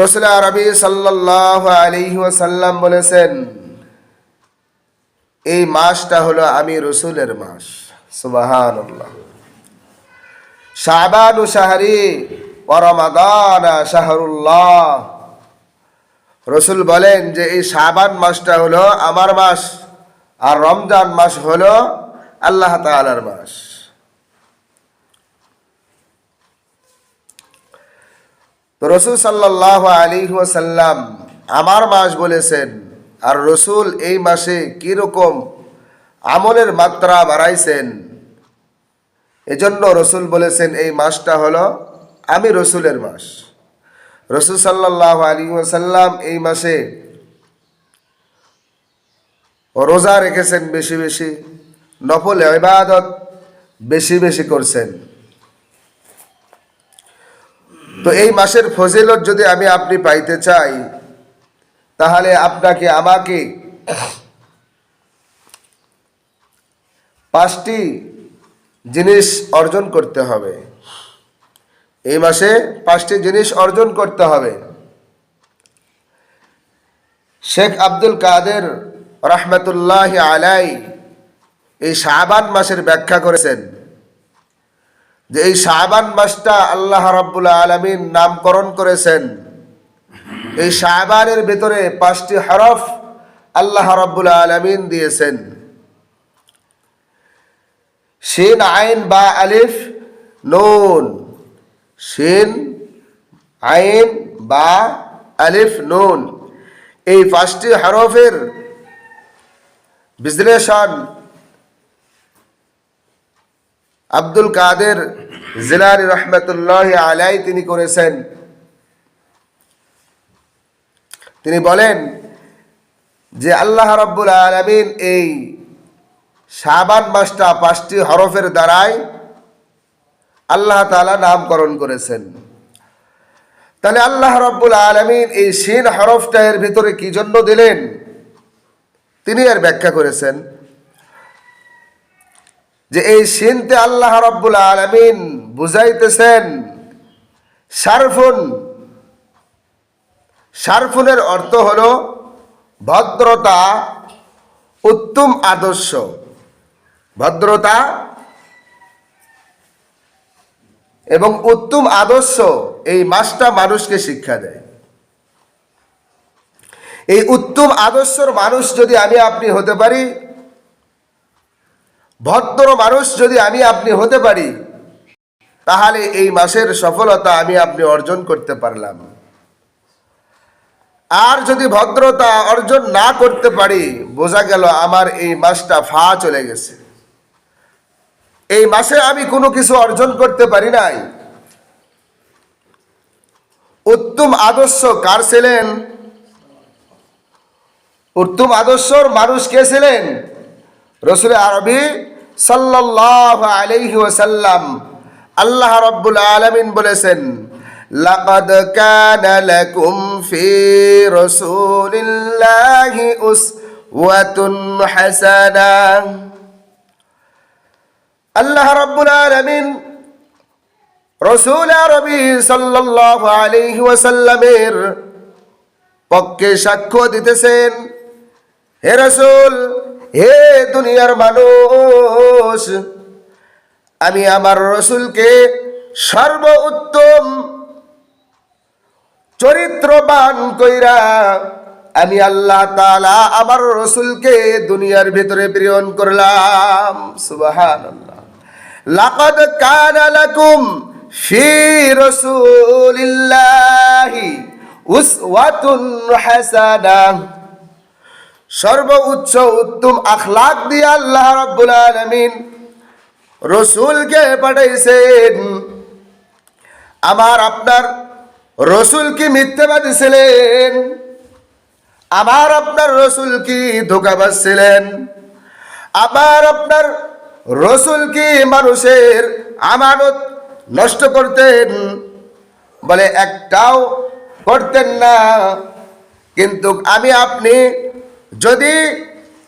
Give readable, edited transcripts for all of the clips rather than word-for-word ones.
রাসূল আরবি সাল্লাল্লাহু আলাইহি ওয়াসাল্লাম বলেছেন, এই মাসটা হলো আমি রসুলের মাস। সুবহানাল্লাহ। শাবানু শাহরি ওয়া রমাদান শাহরুল্লাহ। রসুল বলেন যে এই শাবান মাসটা হলো আমার মাস, আর রমজান মাস হলো আল্লাহ তাআলার মাস। তো রসুল সাল্লাল্লাহু আলাইহি ওয়াসাল্লাম আমার মাস বলেছেন, আর রসুল এই মাসে কিরকম আমলের মাত্রা বাড়াইছেন, এজন্য রসুল বলেছেন এই মাসটা হলো আমি রসুলের মাস। রসুল সাল্লাল্লাহু আলাইহি ওয়াসাল্লাম এই মাসে রোজা রেখেছেন বেশি বেশি, নফল ইবাদত বেশি বেশি করছেন। তো এই মাসের ফজিলত যদি আমি আপনি পাইতে চাই, তাহলে আপনাকে আমাকে 5টি জিনিস অর্জন করতে হবে। এই মাসে 5টি জিনিস অর্জন করতে হবে। শেখ আব্দুল কাদের রাহমাতুল্লাহি আলাইহি এই শাবান মাসের ব্যাখ্যা করেছেন যে এই শাবান মাসটা আল্লাহ রাব্বুল আলামিন নামকরণ করেছেন। এই শাবানের ভিতরে 5টি হরফ আল্লাহ রাব্বুল আলামিন দিয়েছেন। শিন আইন বা আলিফ নুন। শিন আইন বা আলিফ নুন, এই 5টি হরফের বিশ্লেষণ আব্দুল কাদের জিলানী রাহমাতুল্লাহি আলাইহি তিনি করেছেন। তিনি বলেন যে আল্লাহ রাব্বুল আলামিন এই শাবান মাসটা 5টি হরফের দ্বারাই আল্লাহ তাআলা নামকরণ করেছেন। তাহলে আল্লাহ রাব্বুল আলামিন এই শিন হরফটা এর ভিতরে কি জন্য দিলেন, তিনি এর ব্যাখ্যা করেছেন যে এই শিনতে আল্লাহ রাব্বুল আলামিন বুঝাইতেছেন শারফুন। শারফুনের অর্থ হলো ভদ্রতা, উত্তম আদর্শ। ভদ্রতা এবং উত্তম আদর্শ এই মাসটা মানুষকে শিক্ষা দেয়। এই উত্তম আদর্শের মানুষ যদি আমি আপনি হতে পারি, ভদ্র মানুষ যদি আমি আপনি হতে পারি, তাহলে এই মাসের সফলতা আমি আপনি অর্জন করতে পারলাম। আর যদি ভদ্রতা অর্জন না করতে পারি, বোঝা গেল আমার এই মাসটা ফা চলে গেছে। এই মাসে আমি কোনো কিছু অর্জন করতে পারি নাই। উত্তম আদর্শ কার ছিলেন? উত্তম আদর্শর মানুষ কে ছিলেন? রাসূল আরবি সাল্লাল্লাহু আলাইহি ওয়াসাল্লাম। আল্লাহ রাব্বুল আলামিন বলেছেন, লাকাদ কানা লাকুম ফি রাসূলিল্লাহি উসওয়াতুন হাসানাহ। আল্লাহ রাব্বুল আলামিন রাসূল আরবি সাল্লাল্লাহু আলাইহি ওয়াসাল্লামের পক্ষে সাক্ষ্য দিতেছেন, হে রাসূল, হে দুনিয়ার মানুষ, আমি আমার রাসূলকে সর্বোত্তম চরিত্রবান কইরা আমি আল্লাহ তাআলা আমার রাসূলকে দুনিয়ার ভিতরে প্রেরণ করলাম। সুবহানাল্লাহ। লাকাদ কানা লাকুম ফি রাসূলিল্লাহি উসওয়াতুন হাসানাহ। সর্বোচ্চ উত্তম আখলাক দিয়ে আল্লাহ রাব্বুল আলামিন রাসূলকে পাঠাইছেন। আমার আপনার রাসূল কি মিথ্যাবাদী ছিলেন? আমার আপনার রাসূল কি ধোঁকাবাজ ছিলেন? আমার আপনার রাসূল কি মানুষের আমানত নষ্ট করতেন? বলে একটাও করতেন না। কিন্তু আমি আপনি যদি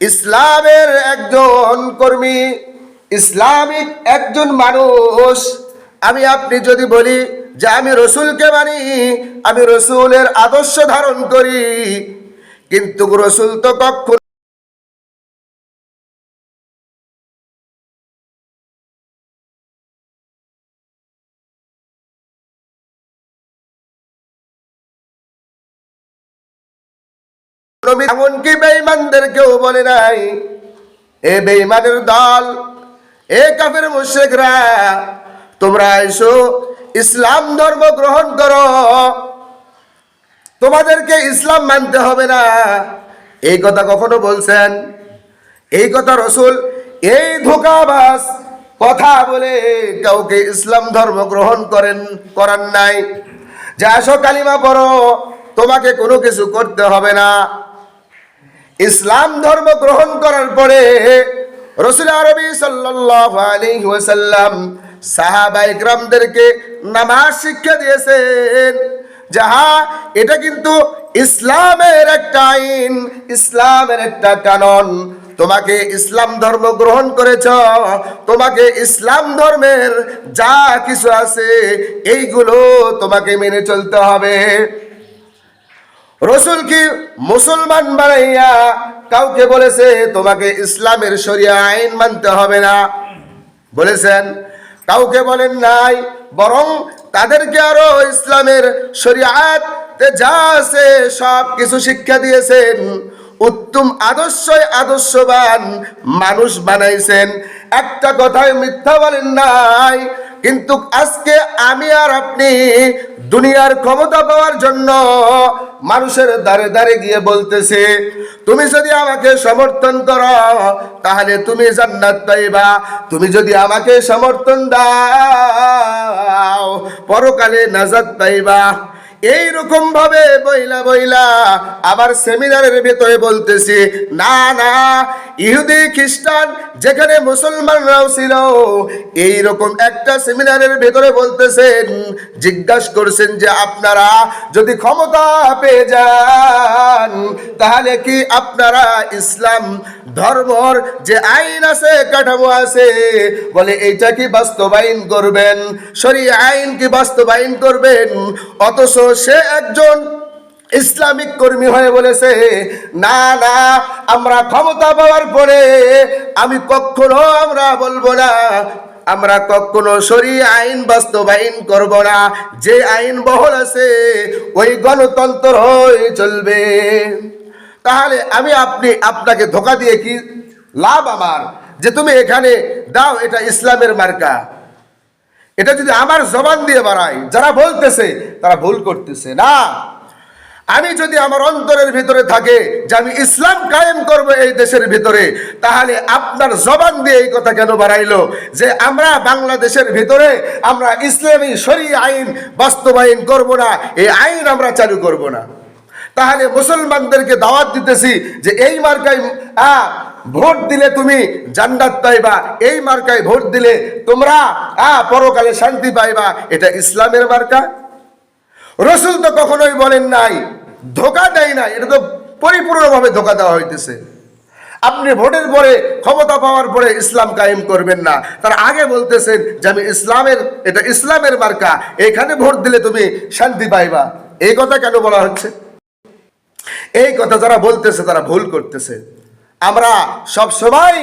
ইসলামের একজন কর্মী, ইসলামিক একজন মানুষ, আমি আপনি যদি বলি যে আমি রসুলকে মানি, আমি রসুলের আদর্শ ধারণ করি, কিন্তু রসুল তো কখনো এমনকি বেঈমানদেরকেও বলে নাই, এ বেঈমানের দল, এ কাফের মুশরিকরা, তোমরা এসো ইসলাম ধর্ম গ্রহণ করো, তোমাদেরকে ইসলাম মানতে হবে না। এই কথা কখনো বলছেন? এই কথা রসুল এই ধোঁকাবাজ কথা বলে কাউকে ইসলাম ধর্ম গ্রহণ করান নাই যে আসো কালিমা পড়ো, তোমাকে কোনো কিছু করতে হবে না। ইসলাম ধর্ম গ্রহণ করার পরে রাসূল আরবি সাল্লাল্লাহু আলাইহি ওয়াসাল্লাম সাহাবা ইকরামদেরকে নামাজ শিক্ষা দিয়েছেন। যাহা এটা কিন্তু ইসলামের একটা আইন, ইসলামের একটা কানুন। তোমাকে ইসলাম ধর্ম গ্রহণ করেছ, তোমাকে ইসলাম ধর্মের যা কিছু আছে এইগুলো তোমাকে মেনে চলতে হবে। রসুল কি মুসলমান বানাইয়া কাউকে বলেছে তোমাকে ইসলামের শরিয়া আইন মানতে হবে না? বলেছেন? কাউকে বলেন নাই, বরং তাদেরকে আরো ইসলামের শরিয়াত যা আছে সব কিছু শিক্ষা দিয়েছেন। উত্তম আদর্শবান মানুষ বানাইছেন। একটা কথায় মিথ্যা বলেন নাই। কিন্তু আজকে আমি আর আপনি দুনিয়ার ক্ষমতা পাওয়ার জন্য মানুষের দ্বারে দ্বারে গিয়ে বলতেছে, তুমি যদি আমাকে সমর্থন করো তাহলে তুমি জান্নাত পাইবা, তুমি যদি আমাকে সমর্থন দাও পরকালে নাজাত পাইবা। এইরকম ভাবে বইলা আবার সেমিনারের ভেতরে বলতেছি, না না, ইহুদি খ্রিস্টান যেখানে মুসলমানরাও ছিল, এইরকম একটা সেমিনারের ভেতরে বলতেছেন, জিজ্ঞাসা করছেন যে আপনারা যদি ক্ষমতা পেয়ে যান তাহলে কি আপনারা ইসলাম ধর্মর যে আইন আছে, কাঠামো আছে, বলে এইটা কি বাস্তবায়ন করবেন? শরীয়ত আইন কি বাস্তবায়ন করবেন? অথচ সে একজন ইসলামিক কর্মী হয়ে বলেছে, না না, আমরা ক্ষমতা পাওয়ার পরে আমরা বলবো না, আমরা কখনো শরীয়ত আইন বাস্তবায়ন করব না, যে আইন বহাল আছে ওই গণতন্ত্র হয়ে চলবে। তাহলে আমি আপনাকে ধোঁকা দিয়ে কি লাভ আমার যে তুমি এখানে দাও এটা ইসলামের মার্কা? এটা যদি আমার জবান দিয়ে বাড়াই, যারা বলতেছে তারা ভুল করতেছে না। আমি যদি আমার অন্তরের ভিতরে থাকে যে আমি ইসলাম কায়েম করব এই দেশের ভিতরে, তাহলে আপনার জবান দিয়ে এই কথা কেন বাড়াইলো যে আমরা বাংলাদেশের ভিতরে আমরা ইসলামী শরীয়ত আইন বাস্তবায়ন করব না, এই আইন আমরা চালু করব না? তাহলে মুসলমানদেরকে দাওয়াত দিতেছি যে এই মার্কায় ভোট দিলে তুমি জান্নাত পাইবা, এই মার্কায় ভোট দিলে তোমরা পরকালে শান্তি পাইবা। এটা ইসলামের মার্কা? রসুল তো কখনোই বলেন নাই, ধোঁকা দেয় নাই। এটা তো পরিপূর্ণভাবে ধোঁকা দেওয়া হইতেছে। আপনি ভোটের পরে, ক্ষমতা পাওয়ার পরে ইসলাম কায়েম করবেন না, তার আগে বলতেছেন যে আমি এটা ইসলামের মার্কা, এখানে ভোট দিলে তুমি শান্তি পাইবা। এই কথা কেন বলা হচ্ছে? এই কথা যারা বলতেছে তারা ভুল করতেছে। আমরা সব সময়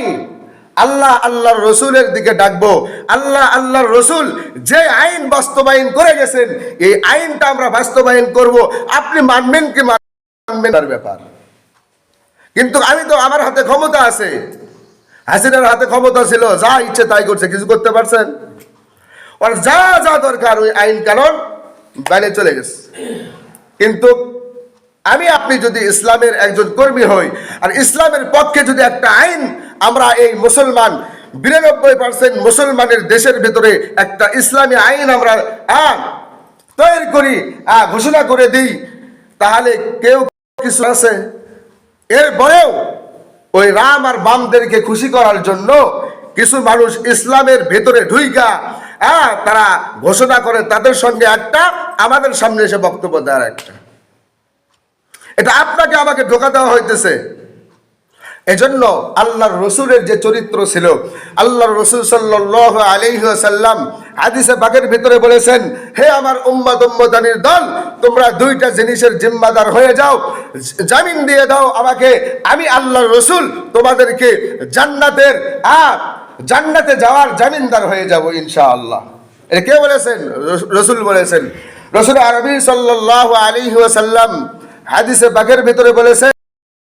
আল্লাহর রসুলের দিকে ডাকবো। আল্লাহর রসুল যে আইন বাস্তবায়ন করে গেছেন, এই আইনটা আমরা বাস্তবায়ন করব। আপনি মানবেন কি মানবেন তার ব্যাপার। কিন্তু আমার হাতে ক্ষমতা আছে, হাসিনার হাতে ক্ষমতা ছিল, যা ইচ্ছে তাই করছে, কিছু করতে পারছেন? আর যা যা দরকার ওই আইন কানুন বাইরে চলে গেছে। কিন্তু আপনি যদি ইসলামের একজন কর্মী হই আর ইসলামের পক্ষে যদি একটা আইন আমরা এই মুসলমান 92% মুসলমানের দেশের ভিতরে একটা ইসলামী আইন আমরা তৈরি করি, ঘোষণা করে দিই, তাহলে কেউ কিছু আছে? এরপরেও ওই রাম আর বামদেরকে খুশি করার জন্য কিছু মানুষ ইসলামের ভেতরে ঢুইকা তারা ঘোষণা করে তাদের সঙ্গে একটা, আমাদের সামনে এসে বক্তব্য দেওয়ার একটা। এটা আপনাকে আমাকে ধোঁকা দেওয়া হইতেছে। এজন্য আল্লাহর রসুলের যে চরিত্র ছিল, আল্লাহর রসুল সাল্লাল্লাহু আলাইহি ওয়াসাল্লাম হাদিসে পাকের ভিতরে বলেছেন, হে আমার উম্মতানির দল, তোমরা দুইটা জিনিসের জিম্মাদার হয়ে যাও, জামিন দিয়ে দাও আমাকে, আমি আল্লাহর রসুল তোমাদেরকে জান্নাতে যাওয়ার জামিনদার হয়ে যাব ইনশাআল্লাহ। এটা কে বলেছেন? রসুল বলেছেন। রসুল আরবি সাল্লাল্লাহু আলাইহি ওয়াসাল্লাম হাদিসে পাকের ভিতরে বলেছেন,